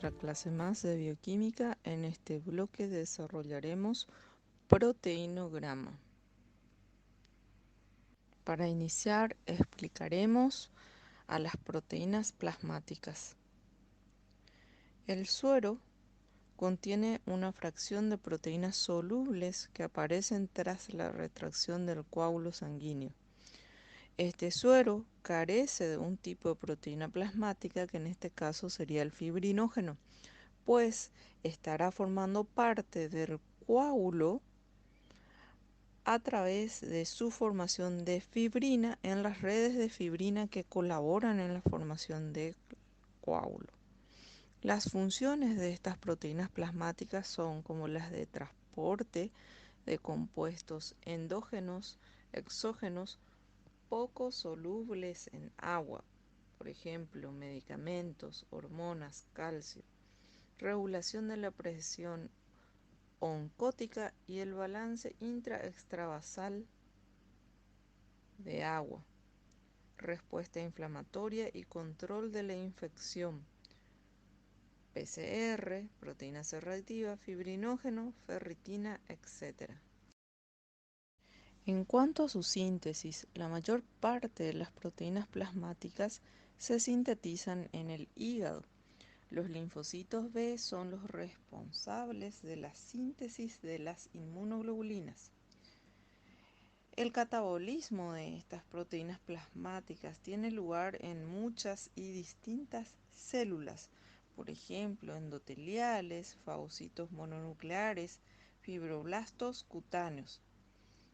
otra clase más de bioquímica. En este bloque desarrollaremos proteinograma. Para iniciar explicaremos a las proteínas plasmáticas. El suero contiene una fracción de proteínas solubles que aparecen tras la retracción del coágulo sanguíneo. Este suero carece de un tipo de proteína plasmática que en este caso sería el fibrinógeno, pues estará formando parte del coágulo a través de su formación de fibrina en las redes de fibrina que colaboran en la formación del coágulo. Las funciones de estas proteínas plasmáticas son como las de transporte de compuestos endógenos, exógenos, poco solubles en agua, por ejemplo, medicamentos, hormonas, calcio, regulación de la presión oncótica y el balance intra-extravasal de agua, respuesta inflamatoria y control de la infección, PCR, proteína C reactiva, fibrinógeno, ferritina, etc. En cuanto a su síntesis, la mayor parte de las proteínas plasmáticas se sintetizan en el hígado. Los linfocitos B son los responsables de la síntesis de las inmunoglobulinas. El catabolismo de estas proteínas plasmáticas tiene lugar en muchas y distintas células, por ejemplo, endoteliales, fagocitos mononucleares, fibroblastos cutáneos.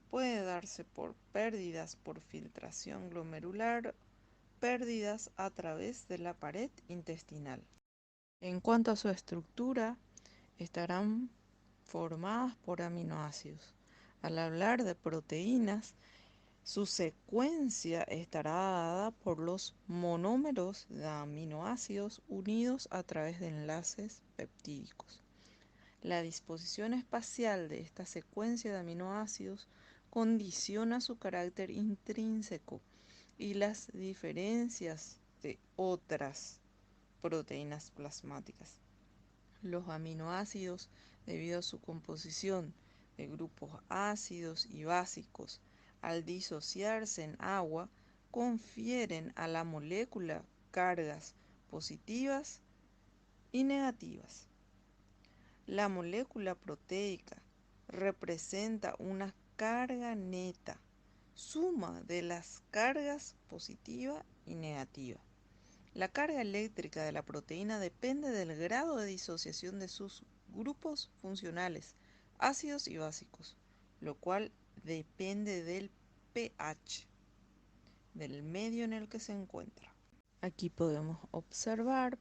Puede darse por pérdidas por filtración glomerular, pérdidas a través de la pared intestinal. En cuanto a su estructura, estarán formadas por aminoácidos. Al hablar de proteínas, su secuencia estará dada por los monómeros de aminoácidos unidos a través de enlaces peptídicos. La disposición espacial de esta secuencia de aminoácidos condiciona su carácter intrínseco y las diferencias de otras proteínas plasmáticas. Los aminoácidos, debido a su composición de grupos ácidos y básicos, al disociarse en agua, confieren a la molécula cargas positivas y negativas. La molécula proteica representa una carga neta, suma de las cargas positiva y negativa. La carga eléctrica de la proteína depende del grado de disociación de sus grupos funcionales, ácidos y básicos, lo cual depende del pH, del medio en el que se encuentra. Aquí podemos observar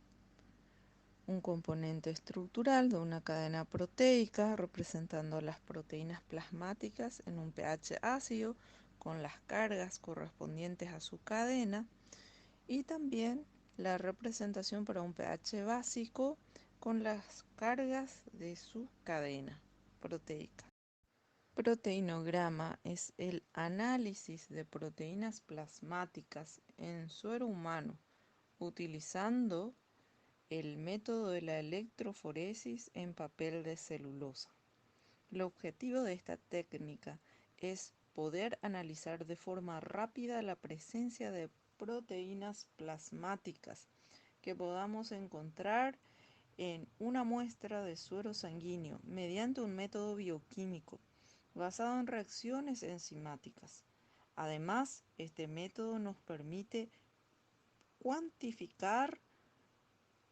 un componente estructural de una cadena proteica representando las proteínas plasmáticas en un pH ácido con las cargas correspondientes a su cadena y también la representación para un pH básico con las cargas de su cadena proteica. Proteinograma es el análisis de proteínas plasmáticas en suero humano utilizando el método de la electroforesis en papel de celulosa. El objetivo de esta técnica es poder analizar de forma rápida la presencia de proteínas plasmáticas que podamos encontrar en una muestra de suero sanguíneo mediante un método bioquímico basado en reacciones enzimáticas. Además, este método nos permite cuantificar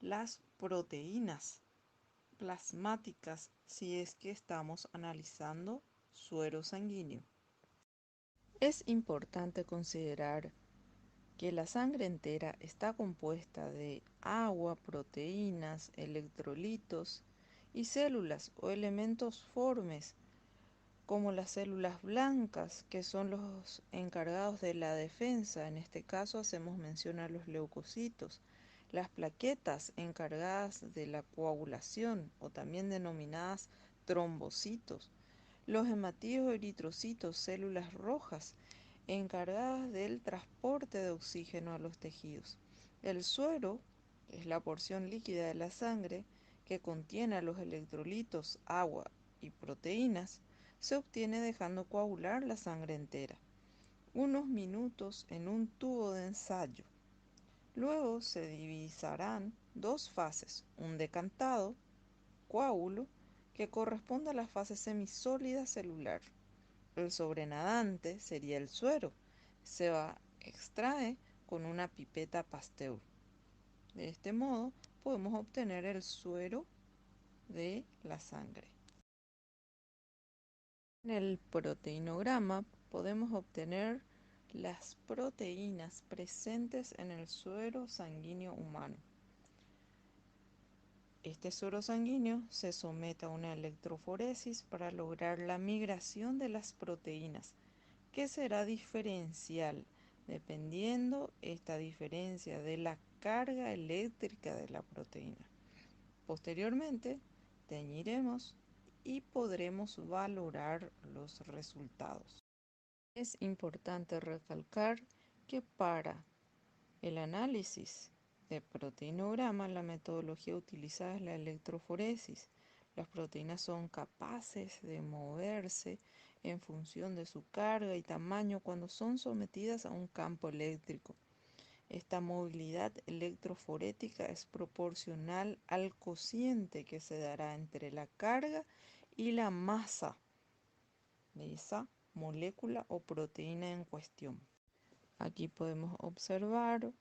las proteínas plasmáticas si es que estamos analizando suero sanguíneo. Es importante considerar que la sangre entera está compuesta de agua, proteínas, electrolitos y células o elementos formes como las células blancas, que son los encargados de la defensa. En este caso hacemos mención a los leucocitos, las plaquetas encargadas de la coagulación o también denominadas trombocitos, los hematíos eritrocitos, células rojas, encargadas del transporte de oxígeno a los tejidos. El suero Es la porción líquida de la sangre que contiene a los electrolitos, agua y proteínas, se obtiene dejando coagular la sangre entera, unos minutos en un tubo de ensayo. Luego se divisarán dos fases, un decantado, coágulo, que corresponde a la fase semisólida celular. El sobrenadante sería el suero. Extrae con una pipeta Pasteur. De este modo podemos obtener el suero de la sangre. En el proteinograma podemos obtener las proteínas presentes en el suero sanguíneo humano. Este suero sanguíneo se somete a una electroforesis para lograr la migración de las proteínas, que será diferencial, dependiendo esta diferencia de la carga eléctrica de la proteína. Posteriormente, teñiremos y podremos valorar los resultados. Es importante recalcar que para el análisis de proteinograma, la metodología utilizada es la electroforesis. Las proteínas son capaces de moverse en función de su carga y tamaño cuando son sometidas a un campo eléctrico. Esta movilidad electroforética es proporcional al cociente que se dará entre la carga y la masa de esa molécula o proteína en cuestión. Aquí podemos observar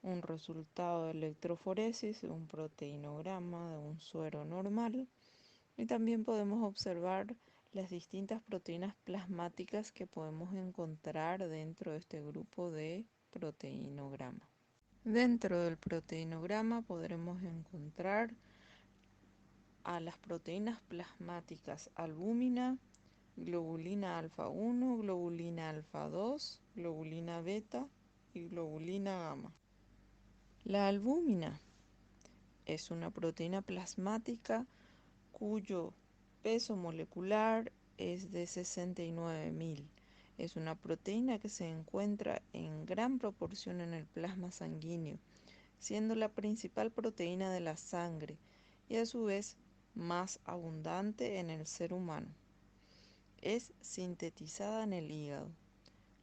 un resultado de electroforesis de un proteinograma de un suero normal, y también podemos observar las distintas proteínas plasmáticas que podemos encontrar dentro de este grupo de proteinograma. Dentro del proteinograma podremos encontrar a las proteínas plasmáticas albúmina, globulina alfa 1, globulina alfa 2, globulina beta y globulina gamma. La albúmina es una proteína plasmática cuyo peso molecular es de 69.000. Es una proteína que se encuentra en gran proporción en el plasma sanguíneo, siendo la principal proteína de la sangre y a su vez más abundante en el ser humano. Es sintetizada en el hígado.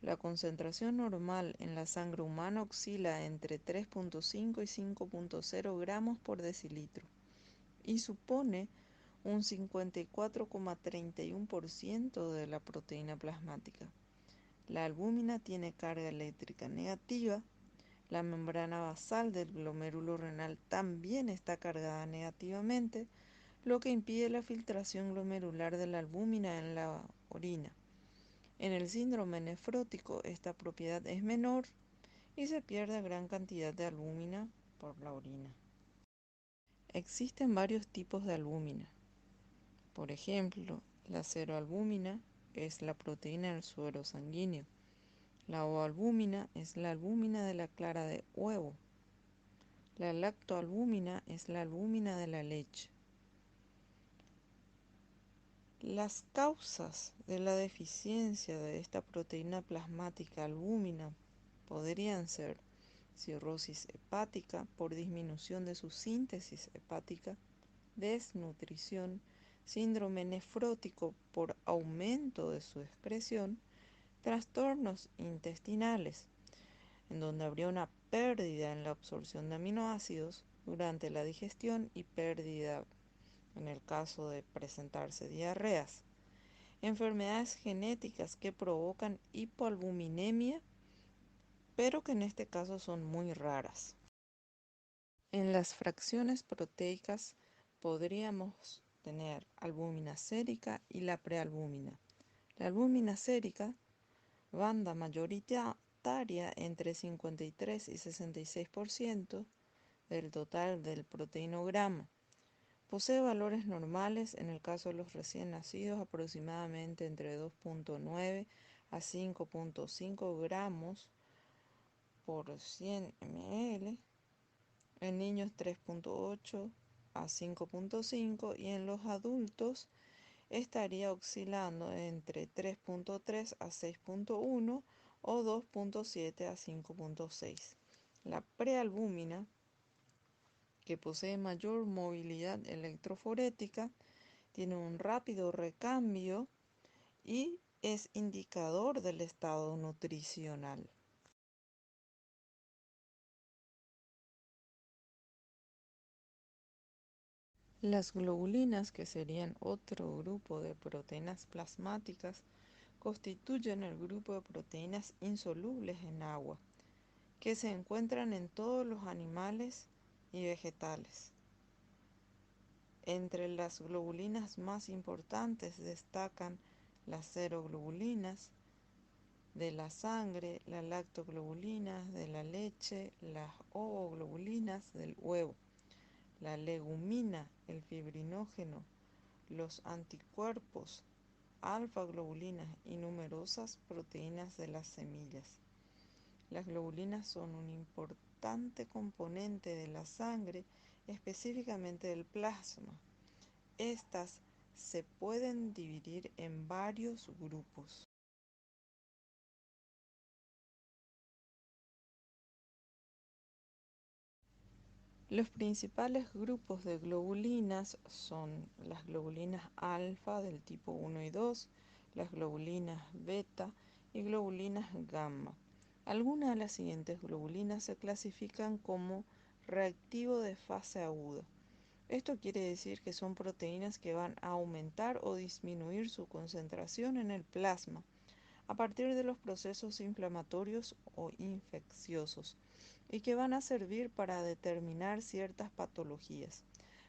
La concentración normal en la sangre humana oscila entre 3.5 y 5.0 gramos por decilitro y supone un 54,31% de la proteína plasmática. La albúmina tiene carga eléctrica negativa. La membrana basal del glomérulo renal también está cargada negativamente, lo que impide la filtración glomerular de la albúmina en la orina. En el síndrome nefrótico esta propiedad es menor y se pierde gran cantidad de albúmina por la orina. Existen varios tipos de albúmina. Por ejemplo, la ceroalbúmina es la proteína del suero sanguíneo. La oalbúmina es la albúmina de la clara de huevo. La lactoalbúmina es la albúmina de la leche. Las causas de la deficiencia de esta proteína plasmática albúmina podrían ser cirrosis hepática por disminución de su síntesis hepática, desnutrición, síndrome nefrótico por aumento de su excreción, trastornos intestinales, en donde habría una pérdida en la absorción de aminoácidos durante la digestión y pérdida en el caso de presentarse diarreas, enfermedades genéticas que provocan hipoalbuminemia, pero que en este caso son muy raras. En las fracciones proteicas podríamos tener albúmina sérica y la prealbúmina. La albúmina sérica, banda mayoritaria entre 53 y 66% del total del proteinograma. Posee valores normales en el caso de los recién nacidos aproximadamente entre 2.9 a 5.5 gramos por 100 ml, en niños 3.8 a 5.5 y en los adultos estaría oscilando entre 3.3 a 6.1 o 2.7 a 5.6. La prealbúmina que posee mayor movilidad electroforética, tiene un rápido recambio y es indicador del estado nutricional. Las globulinas, que serían otro grupo de proteínas plasmáticas, constituyen el grupo de proteínas insolubles en agua, que se encuentran en todos los animales y vegetales. Entre las globulinas más importantes destacan las seroglobulinas de la sangre, las lactoglobulinas de la leche, las ovoglobulinas del huevo, la legumina, el fibrinógeno, los anticuerpos, alfa-globulinas y numerosas proteínas de las semillas. Las globulinas son un importante componente de la sangre, específicamente del plasma. Estas se pueden dividir en varios grupos. Los principales grupos de globulinas son las globulinas alfa del tipo 1 y 2, las globulinas beta y globulinas gamma. Algunas de las siguientes globulinas se clasifican como reactivo de fase aguda. Esto quiere decir que son proteínas que van a aumentar o disminuir su concentración en el plasma a partir de los procesos inflamatorios o infecciosos y que van a servir para determinar ciertas patologías.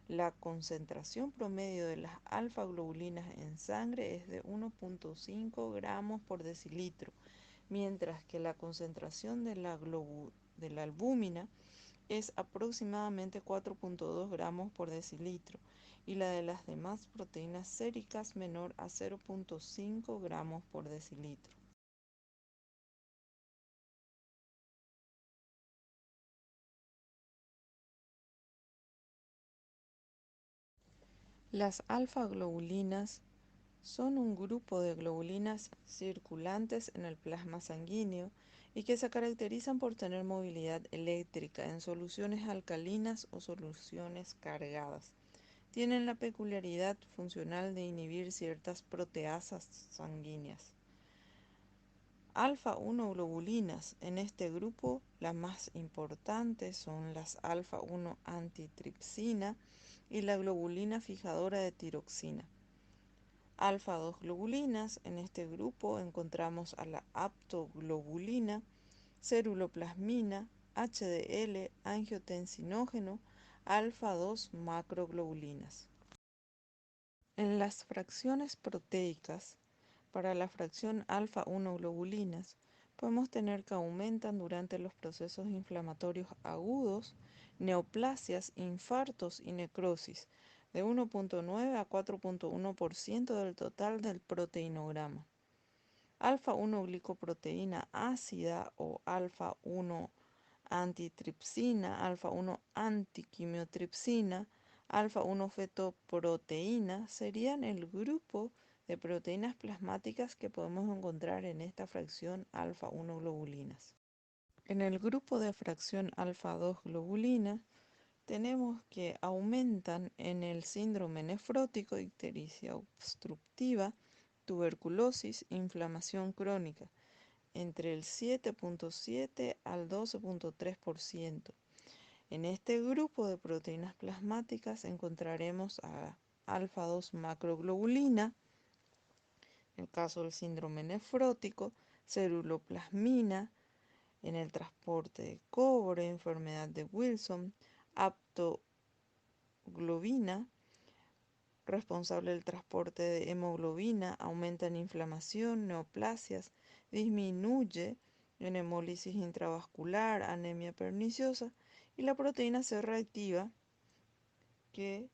La concentración promedio de las alfa-globulinas en sangre es de 1.5 gramos por decilitro, mientras que la concentración de la albúmina es aproximadamente 4.2 gramos por decilitro y la de las demás proteínas séricas menor a 0.5 gramos por decilitro. Las alfa-globulinas son un grupo de globulinas circulantes en el plasma sanguíneo y que se caracterizan por tener movilidad eléctrica en soluciones alcalinas o soluciones cargadas. Tienen la peculiaridad funcional de inhibir ciertas proteasas sanguíneas. Alfa-1 globulinas. En este grupo, las más importantes son las alfa-1 antitripsina y la globulina fijadora de tiroxina. Alfa-2 globulinas. En este grupo encontramos a la aptoglobulina, ceruloplasmina, HDL, angiotensinógeno, alfa-2 macroglobulinas. En las fracciones proteicas, para la fracción alfa-1 globulinas, podemos tener que aumentan durante los procesos inflamatorios agudos, neoplasias, infartos y necrosis, de 1.9 a 4.1% del total del proteinograma. Alfa-1 glicoproteína ácida o alfa-1 antitripsina, alfa-1 antiquimiotripsina, alfa-1 fetoproteína serían el grupo de proteínas plasmáticas que podemos encontrar en esta fracción alfa-1 globulinas. En el grupo de fracción alfa-2 globulina tenemos que aumentan en el síndrome nefrótico, ictericia obstructiva, tuberculosis, inflamación crónica, entre el 7.7 al 12.3%. En este grupo de proteínas plasmáticas encontraremos a alfa-2 macroglobulina, en el caso del síndrome nefrótico, ceruloplasmina, en el transporte de cobre, enfermedad de Wilson, aptoglobina, responsable del transporte de hemoglobina, aumenta en inflamación, neoplasias, disminuye en hemólisis intravascular, anemia perniciosa, y la proteína C reactiva, que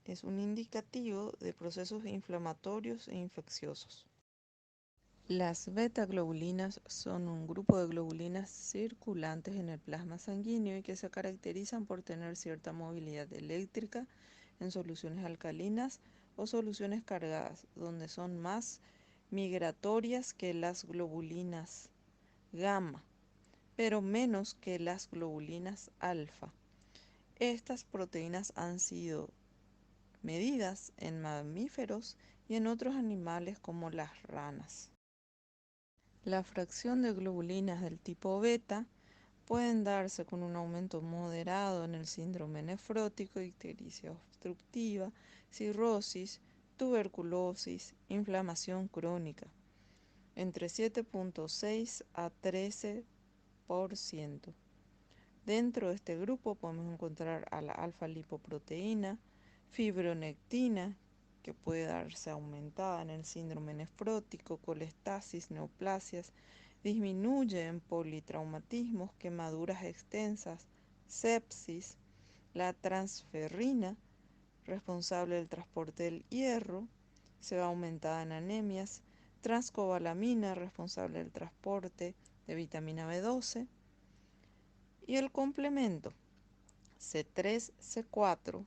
es un indicativo de procesos inflamatorios e infecciosos. Las beta-globulinas son un grupo de globulinas circulantes en el plasma sanguíneo y que se caracterizan por tener cierta movilidad eléctrica en soluciones alcalinas o soluciones cargadas, donde son más migratorias que las globulinas gamma. pero menos que las globulinas alfa. Estas proteínas han sido medidas en mamíferos y en otros animales como las ranas. La fracción de globulinas del tipo beta pueden darse con un aumento moderado en el síndrome nefrótico, ictericia obstructiva, cirrosis, tuberculosis, inflamación crónica, entre 7.6 a 13%. Dentro de este grupo podemos encontrar a la alfa-lipoproteína, fibronectina, que puede darse aumentada en el síndrome nefrótico, colestasis, neoplasias, disminuye en politraumatismos, quemaduras extensas, sepsis, la transferrina, responsable del transporte del hierro, se va aumentada en anemias, transcobalamina, responsable del transporte de vitamina B12, y el complemento C3, C4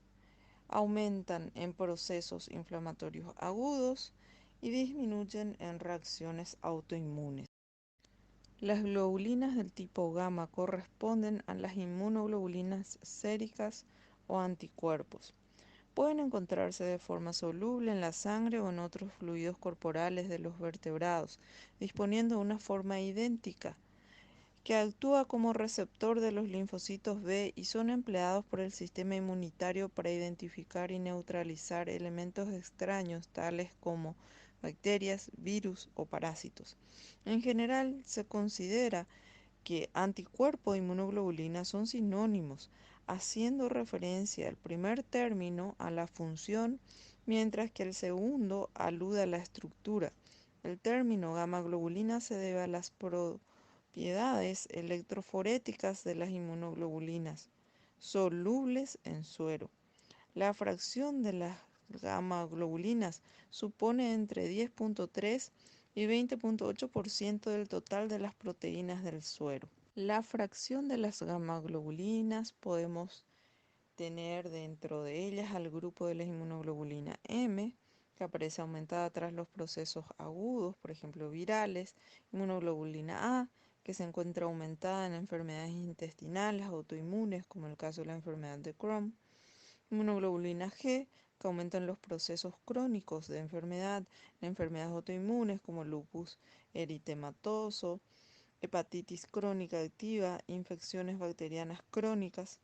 aumentan en procesos inflamatorios agudos y disminuyen en reacciones autoinmunes. Las globulinas del tipo gamma corresponden a las inmunoglobulinas séricas o anticuerpos. Pueden encontrarse de forma soluble en la sangre o en otros fluidos corporales de los vertebrados, disponiendo de una forma idéntica, que actúa como receptor de los linfocitos B y son empleados por el sistema inmunitario para identificar y neutralizar elementos extraños tales como bacterias, virus o parásitos. En general, se considera que anticuerpo e inmunoglobulina son sinónimos, haciendo referencia al primer término a la función, mientras que el segundo alude a la estructura. El término gamma globulina se debe a las propiedades electroforéticas de las inmunoglobulinas, solubles en suero. La fracción de las gamma globulinas supone entre 10.3 y 20.8% del total de las proteínas del suero. La fracción de las gamma globulinas podemos tener dentro de ellas al grupo de la inmunoglobulina M, que aparece aumentada tras los procesos agudos, por ejemplo virales, inmunoglobulina A, que se encuentra aumentada en enfermedades intestinales autoinmunes, como el caso de la enfermedad de Crohn, inmunoglobulina G, que aumenta en los procesos crónicos de enfermedad, en enfermedades autoinmunes como lupus eritematoso, hepatitis crónica activa, infecciones bacterianas crónicas,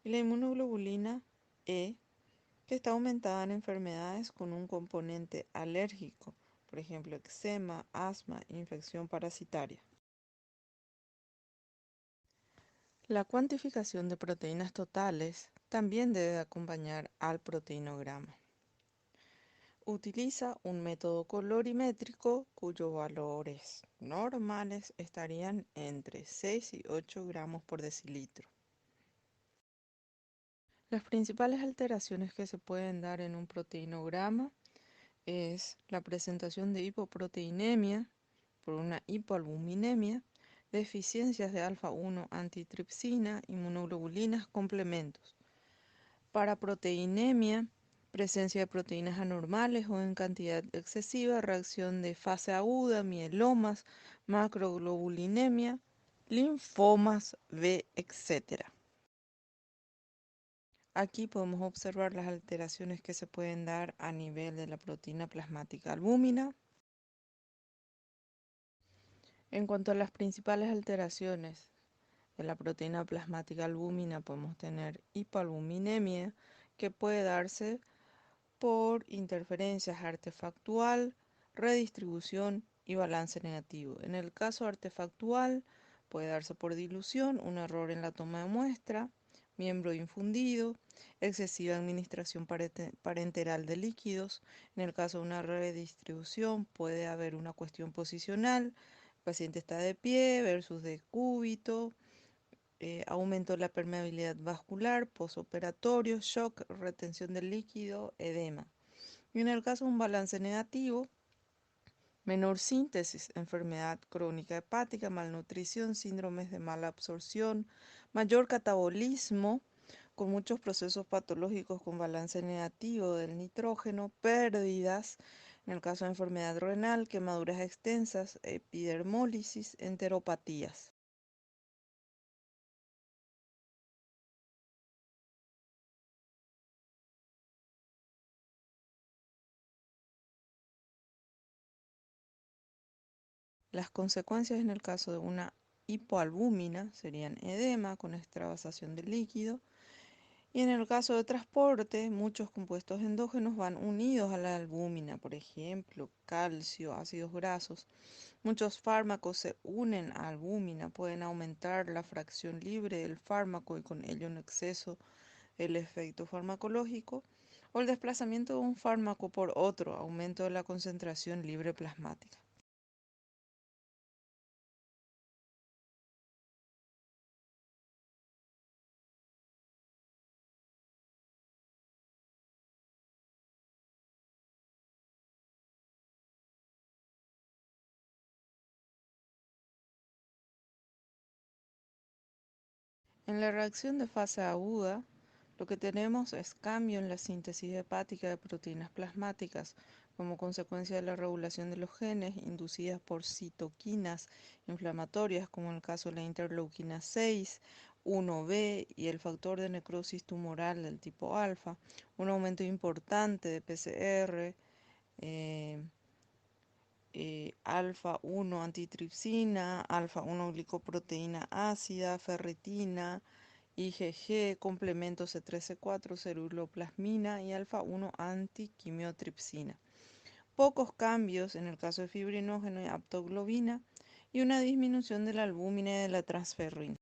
y la inmunoglobulina E, que está aumentada en enfermedades con un componente alérgico, por ejemplo, eczema, asma, infección parasitaria. La cuantificación de proteínas totales también debe acompañar al proteinograma. Utiliza un método colorimétrico cuyos valores normales estarían entre 6 y 8 gramos por decilitro. Las principales alteraciones que se pueden dar en un proteinograma es la presentación de hipoproteinemia por una hipoalbuminemia, deficiencias de alfa-1 antitripsina, inmunoglobulinas, complementos. Para proteinemia, presencia de proteínas anormales o en cantidad excesiva, reacción de fase aguda, mielomas, macroglobulinemia, linfomas B, etc. Aquí podemos observar las alteraciones que se pueden dar a nivel de la proteína plasmática albúmina. En cuanto a las principales alteraciones de la proteína plasmática albúmina, podemos tener hipoalbuminemia, que puede darse por interferencias artefactual, redistribución y balance negativo. En el caso artefactual, puede darse por dilución, un error en la toma de muestra, miembro infundido, excesiva administración parenteral de líquidos. En el caso de una redistribución, puede haber una cuestión posicional, el paciente está de pie versus de cúbito, aumento de la permeabilidad vascular, posoperatorio, shock, retención del líquido, edema. Y en el caso de un balance negativo, menor síntesis, enfermedad crónica hepática, malnutrición, síndromes de mala absorción, mayor catabolismo, con muchos procesos patológicos con balance negativo del nitrógeno, pérdidas, en el caso de enfermedad renal, quemaduras extensas, epidermólisis, enteropatías. Las consecuencias en el caso de una hipoalbúmina serían edema con extravasación de líquido, y en el caso de transporte, muchos compuestos endógenos van unidos a la albúmina, por ejemplo, calcio, ácidos grasos. Muchos fármacos se unen a albúmina, pueden aumentar la fracción libre del fármaco y con ello en exceso el efecto farmacológico, o el desplazamiento de un fármaco por otro, aumento de la concentración libre plasmática. En la reacción de fase aguda, lo que tenemos es cambio en la síntesis hepática de proteínas plasmáticas como consecuencia de la regulación de los genes inducidas por citoquinas inflamatorias, como en el caso de la interleuquina 6, 1B y el factor de necrosis tumoral del tipo alfa, un aumento importante de PCR, eh, alfa 1 antitripsina, alfa 1 glicoproteína ácida, ferritina, IgG, complemento C3C4, ceruloplasmina y alfa 1 antiquimiotripsina. Pocos cambios en el caso de fibrinógeno y aptoglobina y una disminución de la albúmina y de la transferrina.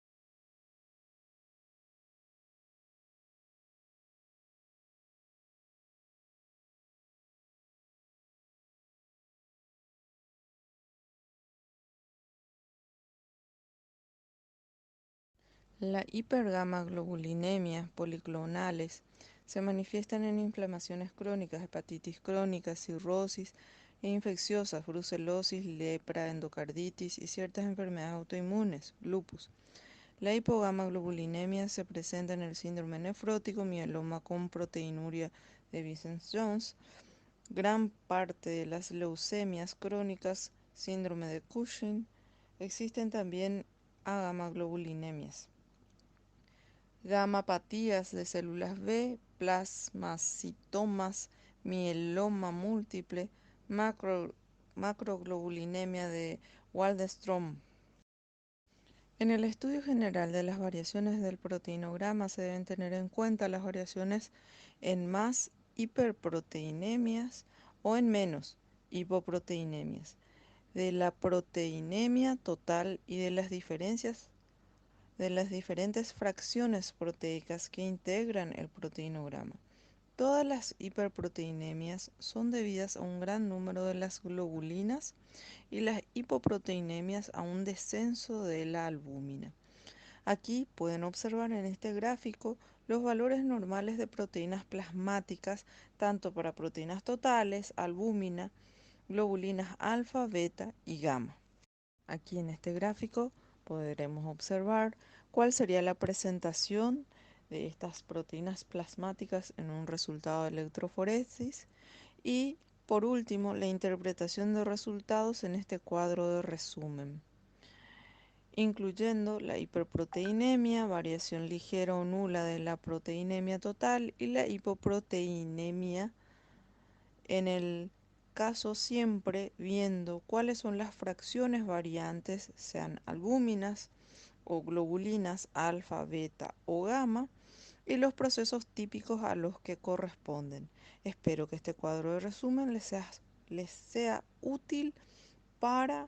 La hipergamaglobulinemia policlonales se manifiestan en inflamaciones crónicas, hepatitis crónica, cirrosis e infecciosas, brucelosis, lepra, endocarditis y ciertas enfermedades autoinmunes, lupus. La hipogamaglobulinemia se presenta en el síndrome nefrótico, mieloma con proteinuria de Vincent-Jones, gran parte de las leucemias crónicas, síndrome de Cushing. Existen también agamaglobulinemias. Gamapatías de células B, plasmacitomas, mieloma múltiple, macroglobulinemia de Waldenström. En el estudio general de las variaciones del proteinograma se deben tener en cuenta las variaciones en más hiperproteinemias o en menos hipoproteinemias, de la proteinemia total y de las diferencias de las diferentes fracciones proteicas que integran el proteinograma. Todas las hiperproteinemias son debidas a un gran número de las globulinas y las hipoproteinemias a un descenso de la albúmina. Aquí pueden observar en este gráfico los valores normales de proteínas plasmáticas, tanto para proteínas totales, albúmina, globulinas alfa, beta y gamma. Aquí en este gráfico podremos observar cuál sería la presentación de estas proteínas plasmáticas en un resultado de electroforesis y, por último, la interpretación de resultados en este cuadro de resumen, incluyendo la hiperproteinemia, variación ligera o nula de la proteinemia total y la hipoproteinemia, en el caso siempre viendo cuáles son las fracciones variantes, sean albúminas o globulinas alfa, beta o gamma, y los procesos típicos a los que corresponden. Espero que este cuadro de resumen les sea útil para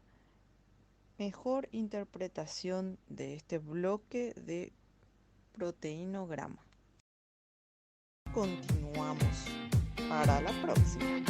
mejor interpretación de este bloque de proteinograma. Continuamos para la próxima.